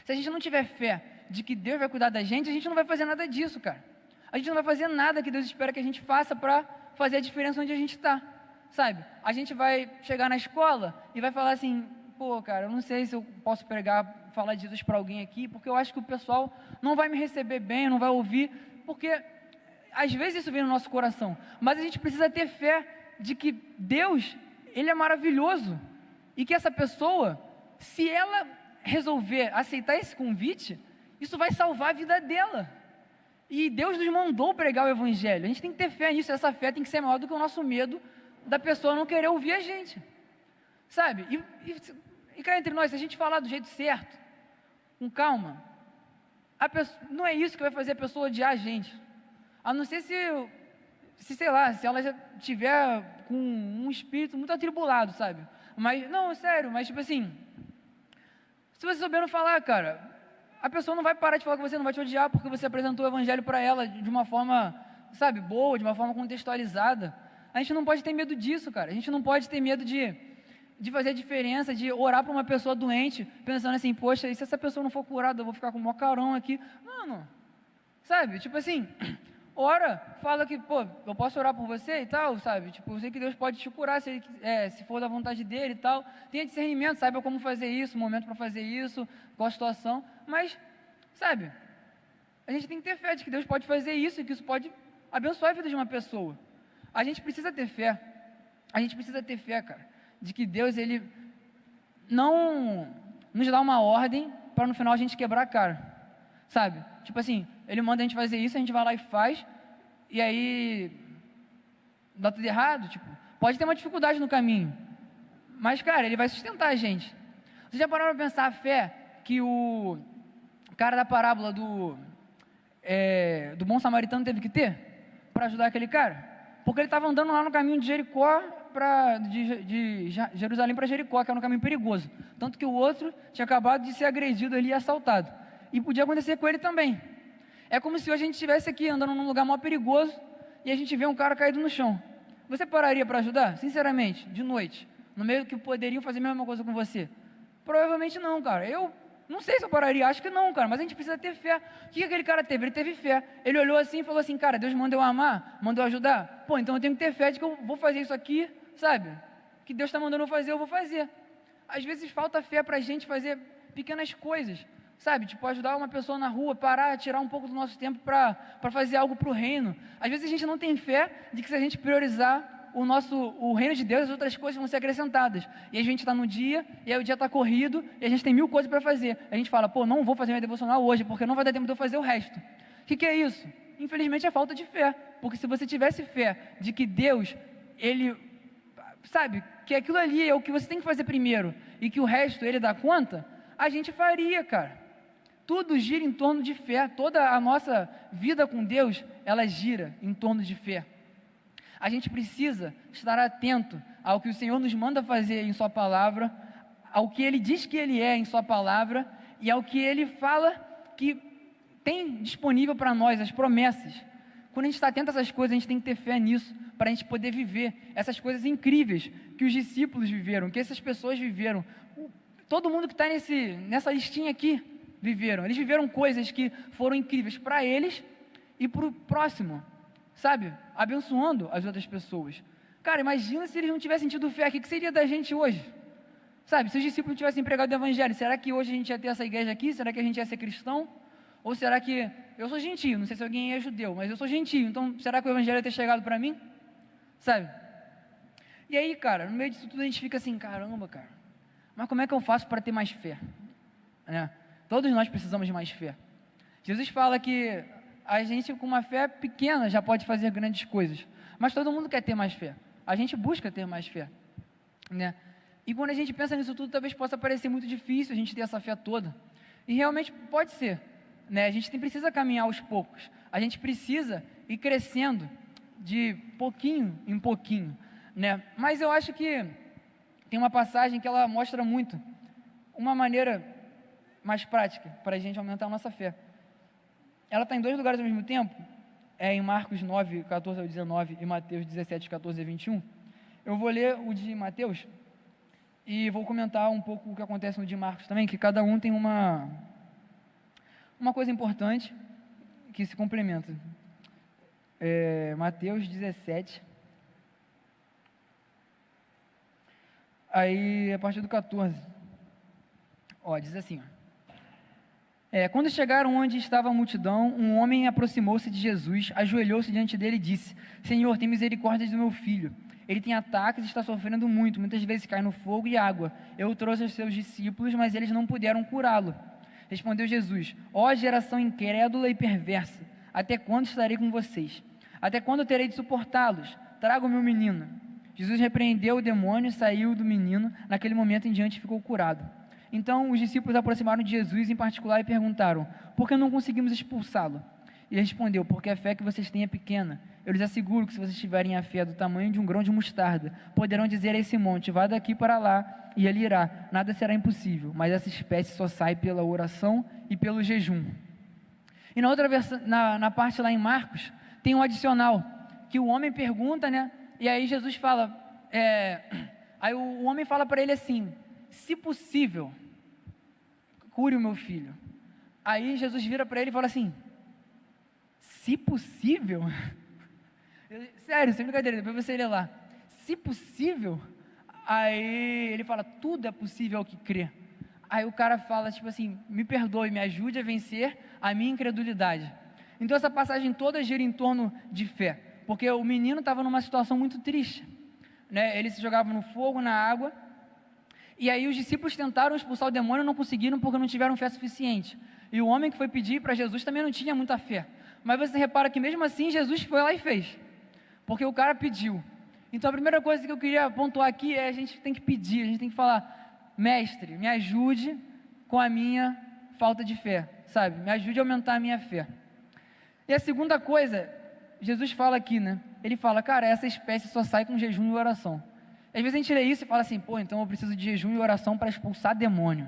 Se a gente não tiver fé de que Deus vai cuidar da gente, a gente não vai fazer nada disso, cara. A gente não vai fazer nada que Deus espera que a gente faça para fazer a diferença onde a gente está, sabe? A gente vai chegar na escola e vai falar assim, pô, cara, eu não sei se eu posso pregar, falar de Jesus para alguém aqui, porque eu acho que o pessoal não vai me receber bem, não vai ouvir, porque às vezes isso vem no nosso coração, mas a gente precisa ter fé de que Deus, Ele é maravilhoso, e que essa pessoa, se ela resolver aceitar esse convite, isso vai salvar a vida dela. E Deus nos mandou pregar o Evangelho. A gente tem que ter fé nisso. Essa fé tem que ser maior do que o nosso medo da pessoa não querer ouvir a gente, sabe? E cá entre nós, se a gente falar do jeito certo, com calma, não é isso que vai fazer a pessoa odiar a gente. A não ser se sei lá, se ela já tiver com um espírito muito atribulado, sabe? Mas, não, sério, mas tipo assim, se você souber não falar, cara, a pessoa não vai parar de falar com você, não vai te odiar porque você apresentou o Evangelho para ela de uma forma, sabe, boa, de uma forma contextualizada. A gente não pode ter medo disso, cara. A gente não pode ter medo de fazer a diferença, de orar para uma pessoa doente, pensando assim, poxa, e se essa pessoa não for curada, eu vou ficar com o maior carão aqui. Mano, sabe, tipo assim, ora, fala que, pô, eu posso orar por você e tal, sabe? Tipo, eu sei que Deus pode te curar se for da vontade dele e tal. Tenha discernimento, saiba como fazer isso, o momento para fazer isso, qual a situação. Mas, sabe, a gente tem que ter fé de que Deus pode fazer isso e que isso pode abençoar a vida de uma pessoa. A gente precisa ter fé. A gente precisa ter fé, cara, de que Deus, Ele não nos dá uma ordem para no final a gente quebrar a cara, sabe? Tipo assim, Ele manda a gente fazer isso, a gente vai lá e faz, e aí dá tudo errado, tipo, pode ter uma dificuldade no caminho, mas, cara, Ele vai sustentar a gente. Vocês já pararam para pensar a fé que o cara da parábola do bom samaritano teve que ter para ajudar aquele cara? Porque ele estava andando lá no caminho de Jericó, de Jerusalém para Jericó, que era um caminho perigoso, tanto que o outro tinha acabado de ser agredido ali e assaltado, e podia acontecer com ele também. É como se hoje a gente estivesse aqui andando num lugar mó perigoso e a gente vê um cara caído no chão. Você pararia para ajudar? Sinceramente, de noite, no meio que poderiam fazer a mesma coisa com você? Provavelmente não, cara. Eu não sei se eu pararia, acho que não, cara, mas a gente precisa ter fé. O que aquele cara teve? Ele teve fé. Ele olhou assim e falou assim, cara, Deus mandou eu amar, mandou eu ajudar. Pô, então eu tenho que ter fé de que eu vou fazer isso aqui, sabe? Que Deus está mandando eu fazer, eu vou fazer. Às vezes falta fé para a gente fazer pequenas coisas, sabe? Tipo, ajudar uma pessoa na rua, parar, tirar um pouco do nosso tempo para fazer algo para o reino. Às vezes a gente não tem fé de que se a gente priorizar o reino de Deus, as outras coisas vão ser acrescentadas. E a gente está no dia, e aí o dia está corrido, e a gente tem 1000 coisas para fazer. A gente fala, pô, não vou fazer minha devocional hoje, porque não vai dar tempo de eu fazer o resto. O que é isso? Infelizmente é falta de fé. Porque se você tivesse fé de que Deus, Ele, sabe, que aquilo ali é o que você tem que fazer primeiro, e que o resto Ele dá conta, a gente faria, cara. Tudo gira em torno de fé. Toda a nossa vida com Deus, ela gira em torno de fé. A gente precisa estar atento ao que o Senhor nos manda fazer em Sua palavra, ao que Ele diz que Ele é em Sua palavra e ao que Ele fala que tem disponível para nós, as promessas. Quando a gente está atento a essas coisas, a gente tem que ter fé nisso, para a gente poder viver essas coisas incríveis que os discípulos viveram, que essas pessoas viveram. Todo mundo que está nessa listinha aqui viveram. Eles viveram coisas que foram incríveis para eles e para o próximo, sabe? Abençoando as outras pessoas. Cara, imagina se eles não tivessem tido fé, o que seria da gente hoje? Sabe, se os discípulos não tivessem pregado o Evangelho, será que hoje a gente ia ter essa igreja aqui? Será que a gente ia ser cristão? Ou será que, eu sou gentio, não sei se alguém é judeu, mas eu sou gentio, então será que o Evangelho ia ter chegado para mim? Sabe? E aí, cara, no meio disso tudo a gente fica assim, caramba, cara, mas como é que eu faço para ter mais fé? Né? Todos nós precisamos de mais fé. Jesus fala que a gente com uma fé pequena já pode fazer grandes coisas, mas todo mundo quer ter mais fé. A gente busca ter mais fé, né? E quando a gente pensa nisso tudo, talvez possa parecer muito difícil a gente ter essa fé toda. E realmente pode ser, né? A gente precisa caminhar aos poucos. A gente precisa ir crescendo de pouquinho em pouquinho, né? Mas eu acho que tem uma passagem que ela mostra muito uma maneira mais prática para a gente aumentar a nossa fé. Ela está em 2 lugares ao mesmo tempo, em Marcos 9, 14 ao 19 e Mateus 17, 14 a 21. Eu vou ler o de Mateus e vou comentar um pouco o que acontece no de Marcos também, que cada um tem uma uma coisa importante que se complementa. Mateus 17. Aí, a partir do 14. Diz assim, quando chegaram onde estava a multidão, um homem aproximou-se de Jesus, ajoelhou-se diante dele e disse: Senhor, tem misericórdia do meu filho. Ele tem ataques e está sofrendo muito, muitas vezes cai no fogo e água. Eu trouxe aos seus discípulos, mas eles não puderam curá-lo. Respondeu Jesus: Ó geração incrédula e perversa, até quando estarei com vocês? Até quando terei de suportá-los? Traga o meu menino. Jesus repreendeu o demônio e saiu do menino. Naquele momento em diante ficou curado. Então os discípulos aproximaram de Jesus em particular e perguntaram: por que não conseguimos expulsá-lo? E ele respondeu: porque a fé que vocês têm é pequena. Eu lhes asseguro que se vocês tiverem a fé do tamanho de um grão de mostarda, poderão dizer a esse monte: vá daqui para lá, e ele irá. Nada será impossível. Mas essa espécie só sai pela oração e pelo jejum. E na outra versão, na parte lá em Marcos, tem um adicional, que o homem pergunta, né? E aí Jesus fala, aí o homem fala para ele assim: se possível, cure o meu filho. Aí Jesus vira para ele e fala assim: se possível? Sério, sem brincadeira, depois você lê lá. Se possível? Aí ele fala: tudo é possível ao que crê. Aí o cara fala tipo assim: me perdoe, me ajude a vencer a minha incredulidade. Então essa passagem toda gira em torno de fé, porque o menino estava numa situação muito triste, né? Ele se jogava no fogo, na água, e aí os discípulos tentaram expulsar o demônio, não conseguiram porque não tiveram fé suficiente. E o homem que foi pedir para Jesus também não tinha muita fé. Mas você repara que mesmo assim Jesus foi lá e fez, porque o cara pediu. Então a primeira coisa que eu queria pontuar aqui é: a gente tem que pedir, a gente tem que falar: mestre, me ajude com a minha falta de fé, sabe? Me ajude a aumentar a minha fé. E a segunda coisa, Jesus fala aqui, né? Ele fala: cara, essa espécie só sai com jejum e oração. Às vezes a gente lê isso e fala assim: pô, então eu preciso de jejum e oração para expulsar demônio,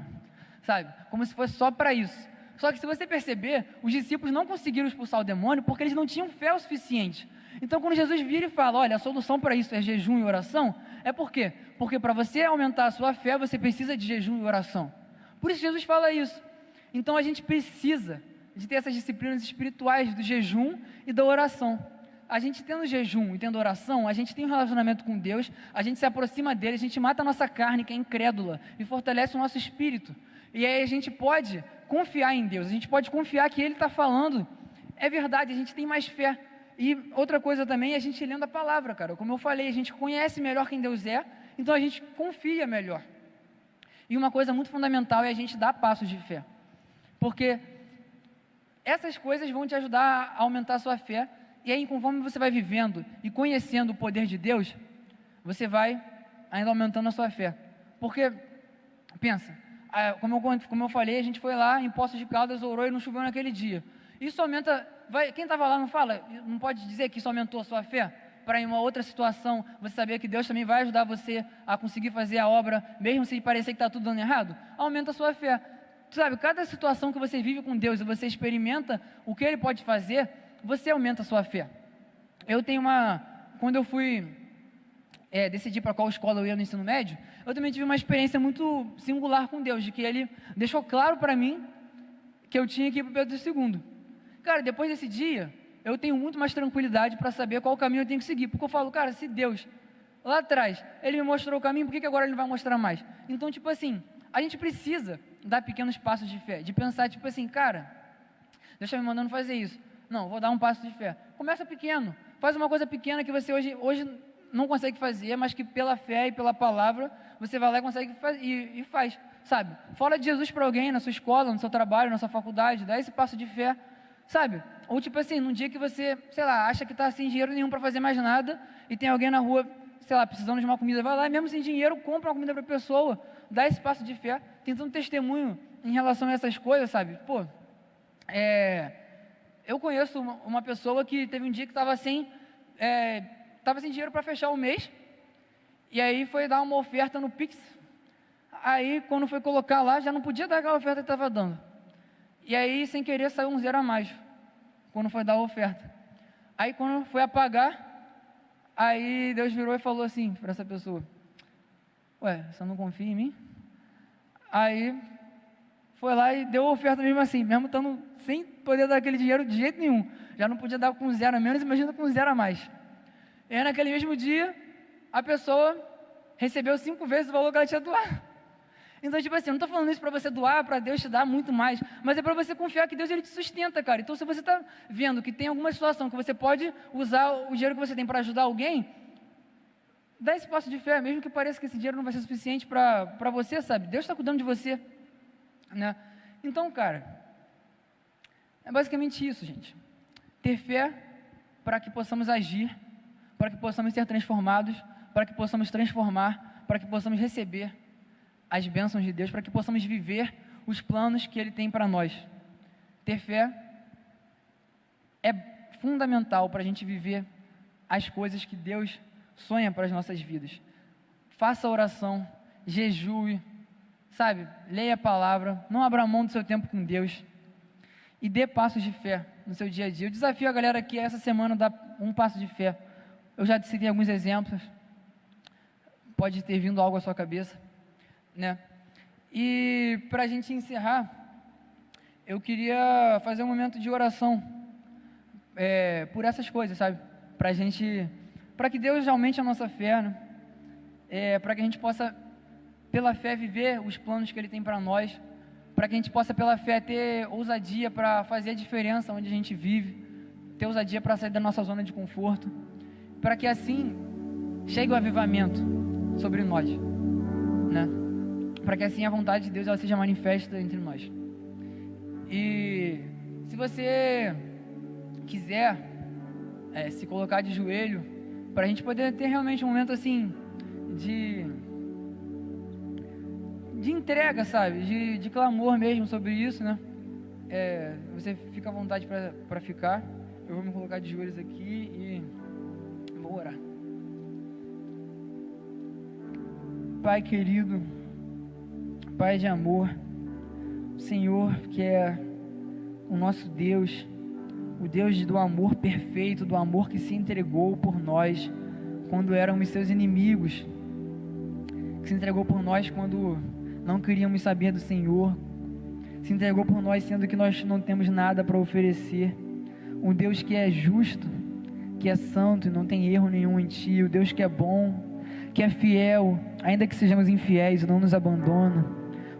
sabe? Como se fosse só para isso. Só que se você perceber, os discípulos não conseguiram expulsar o demônio porque eles não tinham fé o suficiente. Então quando Jesus vira e fala: olha, a solução para isso é jejum e oração, é por quê? Porque para você aumentar a sua fé, você precisa de jejum e oração. Por isso Jesus fala isso. Então a gente precisa de ter essas disciplinas espirituais do jejum e da oração. A gente tendo jejum e tendo oração, a gente tem um relacionamento com Deus, a gente se aproxima dele, a gente mata a nossa carne que é incrédula e fortalece o nosso espírito. E aí a gente pode confiar em Deus, a gente pode confiar que Ele está falando, é verdade, a gente tem mais fé. E outra coisa também é a gente lendo a palavra, cara. Como eu falei, a gente conhece melhor quem Deus é, então a gente confia melhor. E uma coisa muito fundamental é a gente dar passos de fé, porque essas coisas vão te ajudar a aumentar a sua fé. E aí, conforme você vai vivendo e conhecendo o poder de Deus, você vai ainda aumentando a sua fé. Porque, pensa, como eu falei, a gente foi lá em Poços de Caldas, orou e não choveu naquele dia. Isso aumenta, quem estava lá não pode dizer que isso aumentou a sua fé? Para em uma outra situação, você saber que Deus também vai ajudar você a conseguir fazer a obra, mesmo se parecer que está tudo dando errado? Aumenta a sua fé. Sabe, cada situação que você vive com Deus e você experimenta o que Ele pode fazer, você aumenta a sua fé. Quando eu fui decidir para qual escola eu ia no ensino médio, eu também tive uma experiência muito singular com Deus, de que Ele deixou claro para mim que eu tinha que ir para o Pedro II. Cara, depois desse dia, eu tenho muito mais tranquilidade para saber qual caminho eu tenho que seguir, porque eu falo: cara, se Deus, lá atrás, Ele me mostrou o caminho, por que agora Ele não vai mostrar mais? Então, tipo assim, a gente precisa dar pequenos passos de fé, de pensar, tipo assim, cara, Deus está me mandando fazer isso. Não, vou dar um passo de fé. Começa pequeno, faz uma coisa pequena que você hoje não consegue fazer, mas que pela fé e pela palavra, você vai lá e consegue fazer, e faz, sabe? Fala de Jesus para alguém na sua escola, no seu trabalho, na sua faculdade, dá esse passo de fé, sabe? Ou tipo assim, num dia que você, sei lá, acha que está sem dinheiro nenhum para fazer mais nada, e tem alguém na rua, sei lá, precisando de uma comida, vai lá e mesmo sem dinheiro, compra uma comida para a pessoa, dá esse passo de fé, tentando testemunho em relação a essas coisas, sabe? Pô, eu conheço uma pessoa que teve um dia que estava sem dinheiro para fechar o mês, e aí foi dar uma oferta no Pix. Aí quando foi colocar lá, já não podia dar aquela oferta que estava dando, e aí sem querer saiu um zero a mais quando foi dar a oferta. Aí quando foi apagar, aí Deus virou e falou assim para essa pessoa: ué, você não confia em mim? Aí foi lá e deu a oferta mesmo assim, mesmo estando sem poder dar aquele dinheiro de jeito nenhum. Já não podia dar com 0 a menos, imagina com 0 a mais. E aí, naquele mesmo dia, a pessoa recebeu 5 vezes o valor que ela tinha doado. Então, tipo assim, eu não estou falando isso para você doar, para Deus te dar muito mais, mas é para você confiar que Deus, Ele te sustenta, cara. Então, se você está vendo que tem alguma situação que você pode usar o dinheiro que você tem para ajudar alguém, dá esse passo de fé, mesmo que pareça que esse dinheiro não vai ser suficiente para você, sabe? Deus está cuidando de você, né? Então, cara, é basicamente isso, gente. Ter fé para que possamos agir, para que possamos ser transformados, para que possamos transformar, para que possamos receber as bênçãos de Deus, para que possamos viver os planos que Ele tem para nós. Ter fé é fundamental para a gente viver as coisas que Deus sonha para as nossas vidas. Faça oração, jejue, sabe? Leia a palavra, não abra mão do seu tempo com Deus e dê passos de fé no seu dia a dia. Eu desafio a galera aqui essa semana a dar um passo de fé. Eu já citei alguns exemplos, pode ter vindo algo à sua cabeça, né? E para a gente encerrar, eu queria fazer um momento de oração por essas coisas, sabe? Para que Deus aumente a nossa fé, né? Para que a gente possa, pela fé, viver os planos que Ele tem para nós, para que a gente possa, pela fé, ter ousadia para fazer a diferença onde a gente vive, ter ousadia para sair da nossa zona de conforto, para que assim chegue o avivamento sobre nós, né? Para que assim a vontade de Deus ela seja manifesta entre nós. E se você quiser se colocar de joelho, para a gente poder ter realmente um momento assim de entrega, sabe, de clamor mesmo sobre isso, né? Você fica à vontade para ficar. Eu vou me colocar de joelhos aqui e vou orar. Pai querido, Pai de amor, o Senhor que é o nosso Deus, o Deus do amor perfeito, do amor que se entregou por nós quando éramos seus inimigos, que se entregou por nós quando não queríamos saber do Senhor, se entregou por nós sendo que nós não temos nada para oferecer, um Deus que é justo, que é santo e não tem erro nenhum em Ti, o Deus que é bom, que é fiel, ainda que sejamos infiéis e não nos abandona,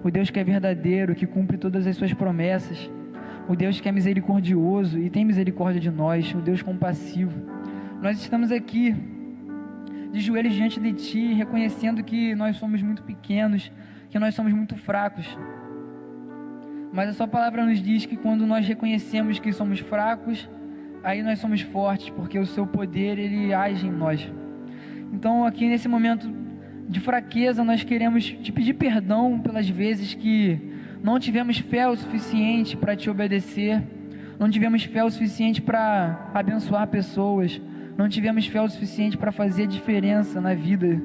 o Deus que é verdadeiro, que cumpre todas as suas promessas, o Deus que é misericordioso e tem misericórdia de nós, o Deus compassivo. Nós estamos aqui de joelhos diante de Ti, reconhecendo que nós somos muito pequenos, que nós somos muito fracos, mas a Sua palavra nos diz que quando nós reconhecemos que somos fracos, aí nós somos fortes, porque o Seu poder, Ele age em nós. Então aqui nesse momento de fraqueza, nós queremos Te pedir perdão pelas vezes que não tivemos fé o suficiente para Te obedecer, não tivemos fé o suficiente para abençoar pessoas, não tivemos fé o suficiente para fazer diferença na vida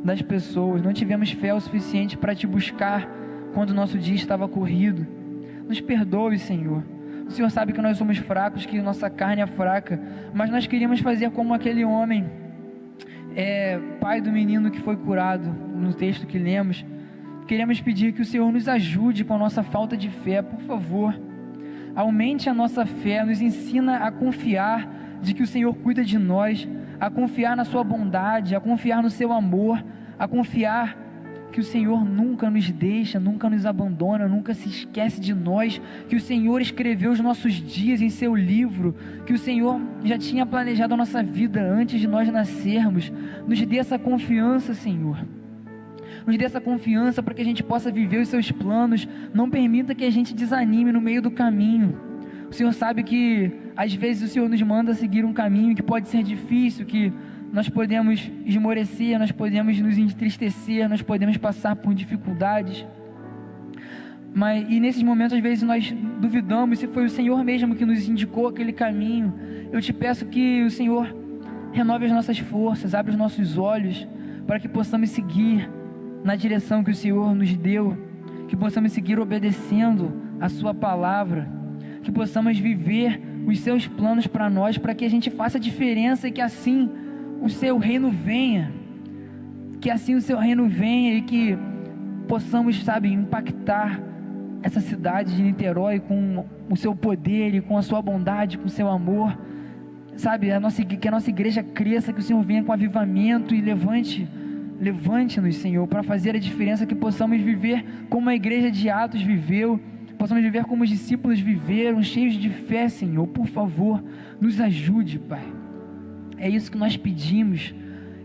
das pessoas, não tivemos fé o suficiente para Te buscar quando o nosso dia estava corrido. Nos perdoe, Senhor. O Senhor sabe que nós somos fracos, que nossa carne é fraca, mas nós queríamos fazer como aquele homem, pai do menino que foi curado, no texto que lemos. Queremos pedir que o Senhor nos ajude com a nossa falta de fé, por favor. Aumente a nossa fé, nos ensina a confiar de que o Senhor cuida de nós, a confiar na Sua bondade, a confiar no Seu amor, a confiar que o Senhor nunca nos deixa, nunca nos abandona, nunca se esquece de nós, que o Senhor escreveu os nossos dias em Seu livro, que o Senhor já tinha planejado a nossa vida antes de nós nascermos. Nos dê essa confiança, Senhor. Nos dê essa confiança para que a gente possa viver os Seus planos. Não permita que a gente desanime no meio do caminho. O Senhor sabe que às vezes o Senhor nos manda seguir um caminho que pode ser difícil, que nós podemos esmorecer, nós podemos nos entristecer, nós podemos passar por dificuldades, e nesses momentos às vezes nós duvidamos se foi o Senhor mesmo que nos indicou aquele caminho. Eu Te peço que o Senhor renove as nossas forças, abra os nossos olhos, para que possamos seguir na direção que o Senhor nos deu, que possamos seguir obedecendo a Sua palavra, que possamos viver os Seus planos para nós, para que a gente faça a diferença e que assim o Seu reino venha, e que possamos, impactar essa cidade de Niterói com o seu poder e com a sua bondade, com o seu amor, sabe, que a nossa igreja cresça, que o Senhor venha com avivamento e levante-nos, Senhor, para fazer a diferença, que possamos viver como a igreja de Atos viveu, possamos viver como os discípulos viveram, cheios de fé, Senhor. Por favor, nos ajude, Pai. É isso que nós pedimos,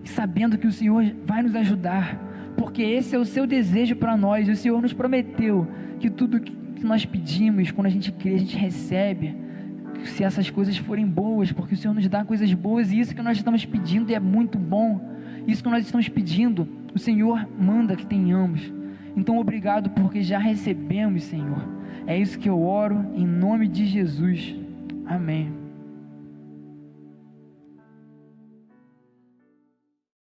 sabendo que o Senhor vai nos ajudar, porque esse é o seu desejo para nós. O Senhor nos prometeu que tudo que nós pedimos, quando a gente crê, a gente recebe, se essas coisas forem boas, porque o Senhor nos dá coisas boas, e isso que nós estamos pedindo é muito bom. Isso que nós estamos pedindo, o Senhor manda que tenhamos. Então obrigado, porque já recebemos, Senhor. É isso que eu oro em nome de Jesus. Amém.